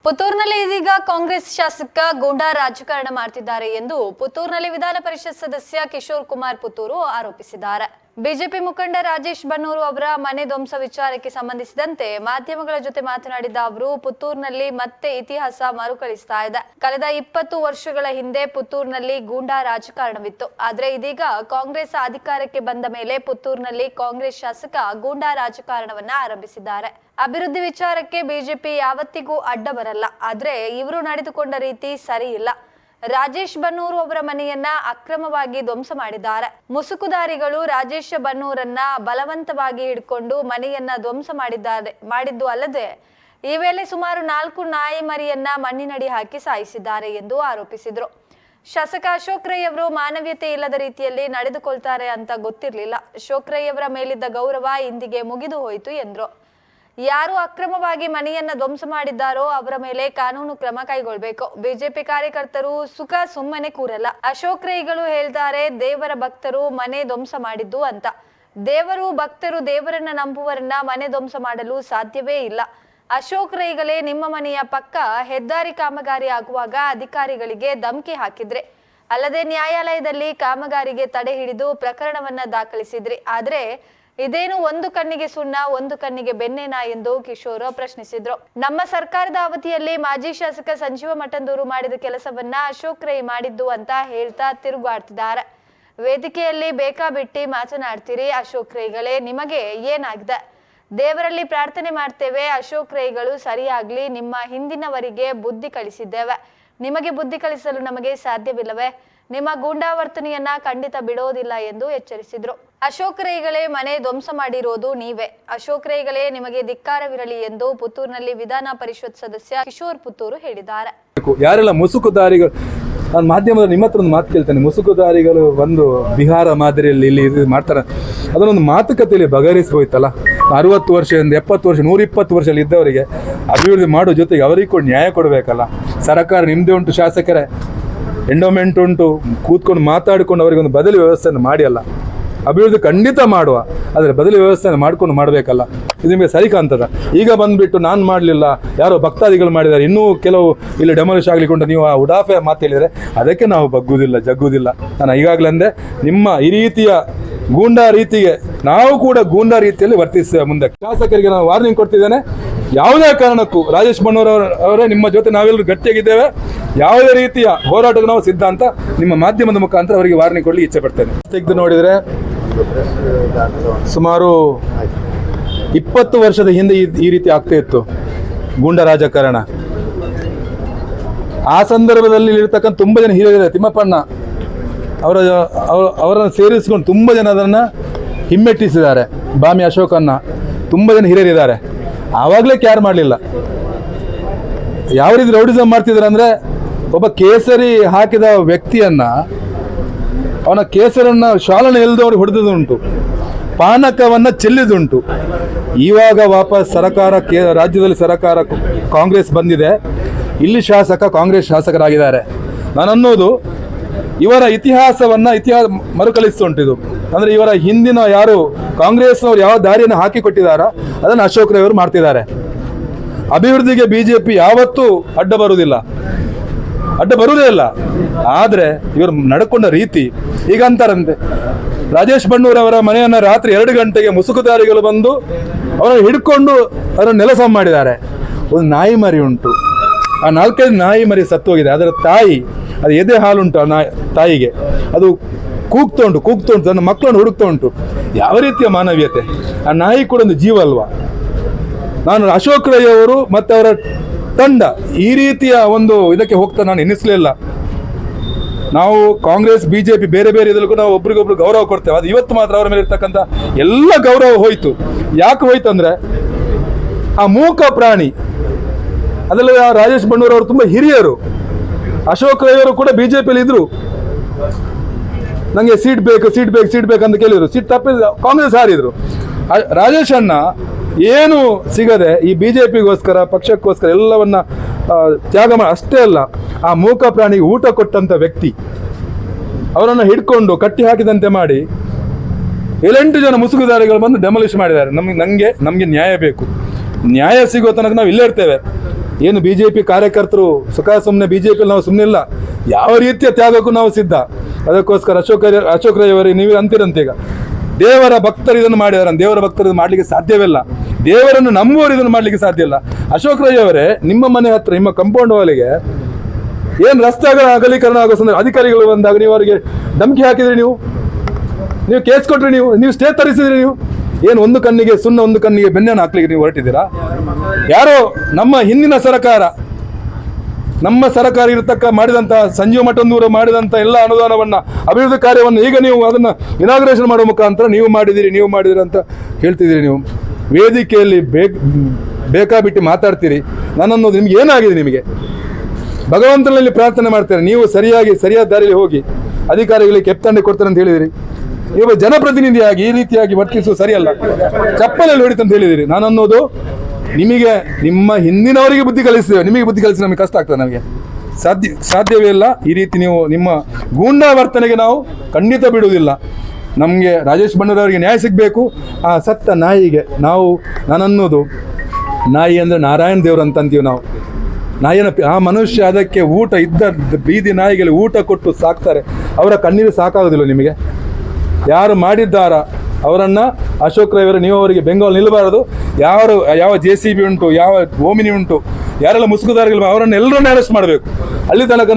ಪುತ್ತೂರಿನಲ್ಲಿ ಇದೀಗ ಕಾಂಗ್ರೆಸ್ ಶಾಸಕ ಗೂಂಡಾ ರಾಜಕಾರಣ ಮಾಡ್ತಿದ್ದಾರೆ ಎಂದು ಪುತ್ತೂರಿನಲ್ಲಿ ವಿಧಾನ ಪರಿಷತ್ ಸದಸ್ಯ ಕಿಶೋರ್ ಕುಮಾರ್ ಪುತ್ತೂರು ಆರೋಪಿಸಿದ್ದಾರೆ. ಬಿಜೆಪಿ ಮುಖಂಡ ರಾಜೇಶ್ ಬನ್ನೂರು ಅವರ ಮನೆ ಧ್ವಂಸ ವಿಚಾರಕ್ಕೆ ಸಂಬಂಧಿಸಿದಂತೆ ಮಾಧ್ಯಮಗಳ ಜೊತೆ ಮಾತನಾಡಿದ ಅವರು, ಪುತ್ತೂರಿನಲ್ಲಿ ಮತ್ತೆ ಇತಿಹಾಸ ಮರುಕಳಿಸ್ತಾ ಇದೆ. ಕಳೆದ 20 ವರ್ಷಗಳ ಹಿಂದೆ ಪುತ್ತೂರಿನಲ್ಲಿ ಗೂಂಡಾ ರಾಜಕಾರಣವಿತ್ತು. ಆದ್ರೆ ಇದೀಗ ಕಾಂಗ್ರೆಸ್ ಅಧಿಕಾರಕ್ಕೆ ಬಂದ ಮೇಲೆ ಪುತ್ತೂರಿನಲ್ಲಿ ಕಾಂಗ್ರೆಸ್ ಶಾಸಕ ಗೂಂಡಾ ರಾಜಕಾರಣವನ್ನ ಆರಂಭಿಸಿದ್ದಾರೆ. ಅಭಿವೃದ್ಧಿ ವಿಚಾರಕ್ಕೆ ಬಿಜೆಪಿ ಯಾವತ್ತಿಗೂ ಅಡ್ಡ ಬರಲ್ಲ. ಆದ್ರೆ ಇವರು ನಡೆದುಕೊಂಡ ರೀತಿ ಸರಿ ಇಲ್ಲ. ರಾಜೇಶ್ ಬನ್ನೂರು ಅವರ ಮನೆಯನ್ನ ಅಕ್ರಮವಾಗಿ ಧ್ವಂಸ ಮಾಡಿದ್ದಾರೆ. ಮುಸುಕುದಾರಿಗಳು ರಾಜೇಶ್ ಬನ್ನೂರನ್ನ ಬಲವಂತವಾಗಿ ಹಿಡ್ಕೊಂಡು ಮನೆಯನ್ನ ಧ್ವಂಸ ಮಾಡಿದ್ದು ಅಲ್ಲದೆ ಈ ವೇಳೆ ಸುಮಾರು 4 ನಾಯಿ ಮರಿಯನ್ನ ಮಣ್ಣಿನಡಿ ಹಾಕಿ ಸಾಯಿಸಿದ್ದಾರೆ ಎಂದು ಆರೋಪಿಸಿದ್ರು. ಶಾಸಕ ಅಶೋಕ್ ರೈ ಅವರು ಮಾನವೀಯತೆ ಇಲ್ಲದ ರೀತಿಯಲ್ಲಿ ನಡೆದುಕೊಳ್ತಾರೆ ಅಂತ ಗೊತ್ತಿರಲಿಲ್ಲ. ಅಶೋಕ್ ರೈ ಅವರ ಮೇಲಿದ್ದ ಗೌರವ ಇಂದಿಗೆ ಮುಗಿದು ಹೋಯಿತು ಎಂದ್ರು. ಯಾರು ಅಕ್ರಮವಾಗಿ ಮನೆಯನ್ನ ಧ್ವಂಸ ಮಾಡಿದ್ದಾರೋ ಅವರ ಮೇಲೆ ಕಾನೂನು ಕ್ರಮ ಕೈಗೊಳ್ಳಬೇಕು. ಬಿಜೆಪಿ ಕಾರ್ಯಕರ್ತರು ಸುಮ್ಮನೆ ಕೂರಲ್ಲ. ಅಶೋಕ್ ರೈಗಳು ಹೇಳ್ತಾರೆ, ದೇವರ ಭಕ್ತರು ಮನೆ ಧ್ವಂಸ ಮಾಡಿದ್ದು ಅಂತ. ದೇವರು ಭಕ್ತರು ದೇವರನ್ನ ನಂಬುವರನ್ನ ಮನೆ ಧ್ವಂಸ ಮಾಡಲು ಸಾಧ್ಯವೇ ಇಲ್ಲ. ಅಶೋಕ್ ರೈಗಳೇ ನಿಮ್ಮ ಮನೆಯ ಪಕ್ಕ ಹೆದ್ದಾರಿ ಕಾಮಗಾರಿ ಆಗುವಾಗ ಅಧಿಕಾರಿಗಳಿಗೆ ಧಮಕಿ ಹಾಕಿದ್ರೆ, ಅಲ್ಲದೆ ನ್ಯಾಯಾಲಯದಲ್ಲಿ ಕಾಮಗಾರಿಗೆ ತಡೆ ಹಿಡಿದು ಪ್ರಕರಣವನ್ನ ದಾಖಲಿಸಿದ್ರಿ. ಆದ್ರೆ ಇದೇನು ಒಂದು ಕಣ್ಣಿಗೆ ಸುಣ್ಣ ಒಂದು ಕಣ್ಣಿಗೆ ಬೆನ್ನೇನಾ ಎಂದು ಕಿಶೋರ್ ಪ್ರಶ್ನಿಸಿದ್ರು. ನಮ್ಮ ಸರ್ಕಾರದ ಅವಧಿಯಲ್ಲಿ ಮಾಜಿ ಶಾಸಕ ಸಂಜೀವ ಮಠಂದೂರು ಮಾಡಿದ ಕೆಲಸವನ್ನ ಅಶೋಕ್ ರೈ ಮಾಡಿದ್ದು ಅಂತ ಹೇಳ್ತಾ ತಿರುಗಾಡ್ತಿದ್ದಾರೆ. ವೇದಿಕೆಯಲ್ಲಿ ಬೇಕಾಬಿಟ್ಟಿ ಮಾತನಾಡ್ತೀರಿ. ಅಶೋಕ್ ರೈಗಳೇ, ನಿಮಗೆ ಏನಾಗಿದೆ? ದೇವರಲ್ಲಿ ಪ್ರಾರ್ಥನೆ ಮಾಡ್ತೇವೆ, ಅಶೋಕ್ ರೈಗಳು ಸರಿಯಾಗ್ಲಿ. ನಿಮ್ಮ ಹಿಂದಿನವರಿಗೆ ಬುದ್ಧಿ ಕಲಿಸಿದ್ದೇವೆ, ನಿಮಗೆ ಬುದ್ಧಿ ಕಲಿಸಲು ನಮಗೆ ಸಾಧ್ಯವಿಲ್ಲವೇ? ನಿಮ್ಮ ಗೂಂಡಾವರ್ತನೆಯನ್ನ ಖಂಡಿತ ಬಿಡೋದಿಲ್ಲ ಎಂದು ಎಚ್ಚರಿಸಿದ್ರು. ಅಶೋಕ್ ರೈಗಳೇ, ಮನೆ ಧ್ವಂಸ ಮಾಡಿರೋದು ನೀವೇ. ಅಶೋಕ್ ರೈಗಳೇ, ನಿಮಗೆ ಧಿಕ್ಕಾರವಿರಲಿ ಎಂದು ಪುತ್ತೂರಿನಲ್ಲಿ ವಿಧಾನ ಪರಿಷತ್ ಸದಸ್ಯ ಕಿಶೋರ್ ಪುತ್ತೂರು ಹೇಳಿದ್ದಾರೆ. ಯಾರೆಲ್ಲ ಮುಸುಕುದಾರಿಗಳು, ನಾನು ಮಾಧ್ಯಮದ ನಿಮ್ಮ ಹತ್ರ ಒಂದು ಮಾತು ಕೇಳ್ತೇನೆ. ಮುಸುಕುದಾರಿಗಳು ಒಂದು ಬಿಹಾರ ಮಾದರಿಯಲ್ಲಿ ಇಲ್ಲಿ ಮಾಡ್ತಾರೆ, ಅದನ್ನೊಂದು ಮಾತುಕತೆಯಲ್ಲಿ ಬಗೆಹರಿಸೋಯ್ತಲ್ಲ. 60 ವರ್ಷ 70 ವರ್ಷ 120 ವರ್ಷದಲ್ಲಿ ಇದ್ದವರಿಗೆ ಅಭಿವೃದ್ಧಿ ಮಾಡೋ ಜೊತೆಗೆ ಅವರಿಗೆ ಕೂಡ ನ್ಯಾಯ ಕೊಡಬೇಕಲ್ಲ. ಸರ್ಕಾರ ನಿಮ್ಮದೇ ಉಂಟು, ಶಾಸಕರೇ ಎಂಡೋಮೆಂಟ್ ಉಂಟು, ಕೂತ್ಕೊಂಡು ಮಾತಾಡಿಕೊಂಡು ಅವರಿಗೆ ಒಂದು ಬದಲಿ ವ್ಯವಸ್ಥೆಯನ್ನು ಮಾಡಿ ಅಲ್ಲ. ಅಭಿವೃದ್ಧಿ ಖಂಡಿತ ಮಾಡುವ, ಆದರೆ ಬದಲಿ ವ್ಯವಸ್ಥೆಯನ್ನು ಮಾಡ್ಕೊಂಡು ಮಾಡಬೇಕಲ್ಲ. ಇದು ನಿಮಗೆ ಸರಿ ಕಾಣ್ತದ? ಈಗ ಬಂದುಬಿಟ್ಟು ನಾನು ಮಾಡಲಿಲ್ಲ, ಯಾರೋ ಭಕ್ತಾದಿಗಳು ಮಾಡಿದ್ದಾರೆ, ಇನ್ನೂ ಕೆಲವು ಇಲ್ಲಿ ಡೆಮಾಲಿಷ್ ಆಗಲಿಕ್ಕೆ ನೀವು ಆ ಉಡಾಫೆ ಮಾತು ಹೇಳಿದರೆ ಅದಕ್ಕೆ ನಾವು ಜಗ್ಗುವುದಿಲ್ಲ. ನಾನು ಈಗಾಗಲೇ ಅಂದೆ, ನಿಮ್ಮ ಈ ರೀತಿಯ ಗೂಂಡಾ ರೀತಿಗೆ ನಾವು ಕೂಡ ಗೂಂಡಾ ರೀತಿಯಲ್ಲಿ ವರ್ತಿಸ್ತೇವೆ. ಮುಂದೆ ಶಾಸಕರಿಗೆ ನಾನು ವಾರ್ನಿಂಗ್ ಕೊಡ್ತಿದ್ದೇನೆ, ಯಾವುದೇ ಕಾರಣಕ್ಕೂ ರಾಜೇಶ್ ಬನ್ನೂರು ಅವರೇ ನಿಮ್ಮ ಜೊತೆ ನಾವೆಲ್ಲರೂ ಗಟ್ಟಿಯಾಗಿದ್ದೇವೆ. ಯಾವುದೇ ರೀತಿಯ ಹೋರಾಟಕ್ಕೆ ನಾವು ಸಿದ್ಧ ಅಂತ ನಿಮ್ಮ ಮಾಧ್ಯಮದ ಮುಖಾಂತರ ಅವರಿಗೆ ವಾರ್ನಿಂಗ್ ಕೊಡಲಿ ಇಚ್ಛೆ ಪಡ್ತೇನೆ. ತೆಗೆದು ನೋಡಿದರೆ ಸುಮಾರು 20 ವರ್ಷದ ಹಿಂದೆ ಈ ರೀತಿ ಆಗ್ತಾ ಇತ್ತು ಗೂಂಡಾ ರಾಜಕಾರಣ. ಆ ಸಂದರ್ಭದಲ್ಲಿ ಇರ್ತಕ್ಕಂಥ ತುಂಬ ಜನ ಹಿರಿಯರಿದ್ದಾರೆ. ತಿಮ್ಮಪ್ಪಣ್ಣ ಅವರನ್ನು ಸೇರಿಸಿಕೊಂಡು ತುಂಬ ಜನ ಅದನ್ನು ಹಿಮ್ಮೆಟ್ಟಿಸಿದ್ದಾರೆ. ಬಾಮಿ ಅಶೋಕನ್ನ ತುಂಬ ಜನ ಹಿರಿಯರಿದ್ದಾರೆ. ಆವಾಗಲೇ ಕ್ಯಾರ್ ಮಾಡಲಿಲ್ಲ. ಯಾವ ರೀತಿ ರೌಡಿಸಮ್ ಮಾಡ್ತಿದ್ದಾರೆ ಅಂದರೆ, ಒಬ್ಬ ಕೇಸರಿ ಹಾಕಿದ ವ್ಯಕ್ತಿಯನ್ನು ಅವನ ಕೇಸರನ್ನು ಶಾಲನೆ ಎಲ್ದವ್ರಿಗೆ ಹೊಡೆದುಂಟು, ಪಾನಕವನ್ನು ಚೆಲ್ಲಿದುಂಟು. ಇವಾಗ ವಾಪಸ್ ರಾಜ್ಯದಲ್ಲಿ ಸರ್ಕಾರ ಕಾಂಗ್ರೆಸ್ ಬಂದಿದೆ, ಇಲ್ಲಿ ಕಾಂಗ್ರೆಸ್ ಶಾಸಕರಾಗಿದ್ದಾರೆ. ನಾನನ್ನೋದು ಇವರ ಇತಿಹಾಸ ಮರುಕಳಿಸ್ತುಂಟು. ಇದು ಅಂದರೆ ಇವರ ಹಿಂದಿನ ಯಾರು ಕಾಂಗ್ರೆಸ್ನವರು ಯಾವ ದಾರಿಯನ್ನು ಹಾಕಿಕೊಟ್ಟಿದ್ದಾರೋ ಅದನ್ನು ಅಶೋಕ್ ರೈ ಅವರು ಮಾಡ್ತಿದ್ದಾರೆ. ಅಭಿವೃದ್ಧಿಗೆ ಬಿಜೆಪಿ ಯಾವತ್ತೂ ಅಡ್ಡ ಬರುವುದೇ ಇಲ್ಲ. ಆದರೆ ಇವರು ನಡ್ಕೊಂಡ ರೀತಿ, ಈಗ ಅಂತಾರಂತೆ, ರಾಜೇಶ್ ಬನ್ನೂರ್ ಅವರ ಮನೆಯನ್ನು ರಾತ್ರಿ 2 ಗಂಟೆಗೆ ಮುಸುಕುದಾರಿಗಳು ಬಂದು ಅವರನ್ನು ಹಿಡ್ಕೊಂಡು ಅವರನ್ನು ನೆಲಸಮ ಮಾಡಿದ್ದಾರೆ. ಒಂದು ನಾಯಿ ಮರಿ ಉಂಟು, ಆ 4-5 ನಾಯಿ ಮರಿ ಸತ್ತು ಹೋಗಿದೆ. ಅದರ ತಾಯಿ, ಅದು ಎದೆ ಹಾಲುಂಟು ಆ ತಾಯಿಗೆ, ಅದು ಕೂಗ್ತಾ ಉಂಟು, ತನ್ನ ಮಕ್ಕಳನ್ನು ಹುಡುಕ್ತಾ ಉಂಟು. ಯಾವ ರೀತಿಯ ಮಾನವೀಯತೆ? ಆ ನಾಯಿ ಕೂಡ ಒಂದು ಜೀವ ಅಲ್ವಾ? ನಾನು ಅಶೋಕ್ ರೈ ಅವರು ಮತ್ತು ಅವರ ತಂಡ ಈ ರೀತಿಯ ಒಂದು ಇದಕ್ಕೆ ಹೋಗ್ತಾ ನಾನು ಎನ್ನಿಸಲಿಲ್ಲ. ನಾವು ಕಾಂಗ್ರೆಸ್ ಬಿಜೆಪಿ ಬೇರೆ ಇದಕ್ಕೂ ನಾವು ಒಬ್ರಿಗೊಬ್ರು ಗೌರವ ಕೊಡ್ತೇವೆ. ಅದು ಇವತ್ತು ಮಾತ್ರ ಅವರ ಮೇಲೆ ಇರ್ತಕ್ಕಂಥ ಎಲ್ಲ ಗೌರವ ಹೋಯ್ತು. ಯಾಕೆ ಹೋಯ್ತು ಅಂದರೆ, ಆ ಮೂಕ ಪ್ರಾಣಿ, ಅದರಲ್ಲಿ ರಾಜೇಶ್ ಬನ್ನೂರ್ ಅವರು ತುಂಬ ಹಿರಿಯರು. ಅಶೋಕ್ ರೈ ಅವರು ಕೂಡ ಬಿಜೆಪಿಯಲ್ಲಿ ಇದ್ರು. ನನಗೆ ಸೀಟ್ ಬೇಕು ಅಂತ ಕೇಳಿದ್ರು. ಸೀಟ್ ತಪ್ಪಿದ ಕಾಂಗ್ರೆಸ್ ಹಾರಿದ್ರು. ರಾಜೇಶ್ ಅಣ್ಣ ಏನು ಸಿಗದೆ ಈ ಬಿಜೆಪಿಗೋಸ್ಕರ, ಪಕ್ಷಕ್ಕೋಸ್ಕರ ಎಲ್ಲವನ್ನ ತ್ಯಾಗ ಮಾಡಿ, ಅಷ್ಟೇ ಅಲ್ಲ, ಆ ಮೂಕ ಪ್ರಾಣಿಗೆ ಊಟ ಕೊಟ್ಟಂತ ವ್ಯಕ್ತಿ. ಅವರನ್ನು ಹಿಡ್ಕೊಂಡು ಕಟ್ಟಿ ಹಾಕಿದಂತೆ ಮಾಡಿ 7-8 ಜನ ಮುಸುಕುದಾರಿಗಳು ಬಂದು ಡೆಮಾಲಿಷ್ ಮಾಡಿದ್ದಾರೆ. ನಮಗೆ ನ್ಯಾಯ ಬೇಕು. ನ್ಯಾಯ ಸಿಗೋ ತನಕ ನಾವು ಇಲ್ಲೇ ಇರ್ತೇವೆ. ಏನು BJP ಕಾರ್ಯಕರ್ತರು ಸುಮ್ಮನೆ BJP ನಾವು ಸುಮ್ಮನೆ ಇಲ್ಲ, ಯಾವ ರೀತಿಯ ತ್ಯಾಗಕ್ಕೂ ನಾವು ಸಿದ್ಧ. ಅದಕ್ಕೋಸ್ಕರ ಅಶೋಕ್ ರೈ ಅವರೇ, ನೀವು ಅಂತೀರಂತೆ ಈಗ ದೇವರ ಭಕ್ತರು ಇದನ್ನು ಮಾಡಿದಾರೆ, ದೇವರ ಭಕ್ತರು ಮಾಡಲಿಕ್ಕೆ ಸಾಧ್ಯವಿಲ್ಲ, ದೇವರನ್ನು ನಂಬುವವರು ಇದನ್ನು ಮಾಡಲಿಕ್ಕೆ ಸಾಧ್ಯ ಇಲ್ಲ. ಅಶೋಕ್ ರೈ ಅವರೇ, ನಿಮ್ಮ ಮನೆ ಹತ್ರ ನಿಮ್ಮ ಕಂಪೌಂಡ್ ವಾಲಿಗೆ ಏನು ರಸ್ತೆ ಅಗಲೀಕರಣ ಆಗೋ ಸಂದರ್ಭ ಅಧಿಕಾರಿಗಳು ಬಂದಾಗ ನೀವು ಅವರಿಗೆ ಧಮಕಿ ಹಾಕಿದ್ರಿ, ನೀವು ಕೇಸ್ ಕೊಟ್ರಿ, ನೀವು ಸ್ಟೇ ತರಿಸಿದ್ರಿ. ನೀವು ಏನು ಒಂದು ಕಣ್ಣಿಗೆ ಸುಣ್ಣ, ಒಂದು ಕಣ್ಣಿಗೆ ಬೆಣ್ಣೆಯನ್ನು ಹಾಕ್ಲಿಕ್ಕೆ ನೀವು ಹೊರಟಿದ್ದೀರಾ? ಯಾರೋ ನಮ್ಮ ಹಿಂದಿನ ಸರ್ಕಾರ, ನಮ್ಮ ಸರ್ಕಾರ ಇರತಕ್ಕ ಮಾಡಿದಂಥ ಸಂಜೀವ ಮಠಂದೂರು ಮಾಡಿದಂಥ ಎಲ್ಲ ಅನುದಾನವನ್ನ, ಅಭಿವೃದ್ಧಿ ಕಾರ್ಯವನ್ನು ಈಗ ನೀವು ಅದನ್ನು ಇನಾಗ್ರೇಷನ್ ಮಾಡುವ ಮುಖಾಂತರ ನೀವು ಮಾಡಿದಿರಿ ಅಂತ ಹೇಳ್ತಿದ್ದೀರಿ. ನೀವು ವೇದಿಕೆಯಲ್ಲಿ ಬೇಕಾಬಿಟ್ಟು ಮಾತಾಡ್ತೀರಿ. ನನ್ನನ್ನು ನಿಮ್ಗೆ ಏನಾಗಿದೆ? ನಿಮಗೆ ಭಗವಂತನಲ್ಲಿ ಪ್ರಾರ್ಥನೆ ಮಾಡ್ತಾರೆ, ನೀವು ಸರಿಯಾದ ದಾರಿಯಲ್ಲಿ ಹೋಗಿ ಅಧಿಕಾರಿಗಳಿಗೆ ಕೆಪ್ತಂಡೆ ಕೊಡ್ತಾರೆ ಅಂತ ಹೇಳಿದಿರಿ. ನೀವು ಜನಪ್ರತಿನಿಧಿಯಾಗಿ ಈ ರೀತಿಯಾಗಿ ವರ್ತಿಸುವುದು ಸರಿಯಲ್ಲ, ಚಪ್ಪಲಲ್ಲಿ ಹೊಡಿತಂತ ಹೇಳಿದಿರಿ. ನಾನು ಅನ್ನೋದು ನಿಮಗೆ, ನಿಮ್ಮ ಹಿಂದಿನವರಿಗೆ ಬುದ್ಧಿ ಕಲಿಸ್ತೇವೆ, ನಿಮಗೆ ಬುದ್ಧಿ ಕಲಿಸಿ ನಮಗೆ ಕಷ್ಟ ಆಗ್ತದೆ. ನಮಗೆ ಸಾಧ್ಯವೇ ಇಲ್ಲ. ಈ ರೀತಿ ನೀವು ನಿಮ್ಮ ಗೂಂಡಾ ವರ್ತನೆಗೆ ನಾವು ಖಂಡಿತ ಬಿಡುವುದಿಲ್ಲ. ನಮಗೆ ರಾಜೇಶ್ ಬಣ್ಣರವರಿಗೆ ನ್ಯಾಯ ಸಿಗಬೇಕು. ಆ ಸತ್ತ ನಾಯಿಗೆ ನಾನನ್ನೋದು, ನಾಯಿ ಅಂದರೆ ನಾರಾಯಣ ದೇವರು ಅಂತ ಅಂತೀವಿ ನಾವು. ಆ ಮನುಷ್ಯ ಅದಕ್ಕೆ ಊಟ ಇದ್ದ ಬೀದಿ ನಾಯಿಗಳಿಗೆ ಊಟ ಕೊಟ್ಟು ಸಾಕ್ತಾರೆ. ಅವರ ಕಣ್ಣೀರು ಸಾಕಾಗೋದಿಲ್ಲ ನಿಮಗೆ? ಯಾರು ಮಾಡಿದ್ದಾರ ಅವರನ್ನು, ಅಶೋಕ್ ರೈ ಅವರು, ನೀವು ಅವರಿಗೆ ಬೆಂಗಾಲ್ ನಿಲ್ಲಬಾರದು. ಯಾವ JCB ಉಂಟು, ಯಾವ ಓಮಿನಿ ಉಂಟು, ಯಾರೆಲ್ಲ ಮುಸುಕುದಾರಿಗಳು ಅವರನ್ನು ಎಲ್ಲರನ್ನ ಅರೆಸ್ಟ್ ಮಾಡಬೇಕು. ಅಲ್ಲಿ ತನಕ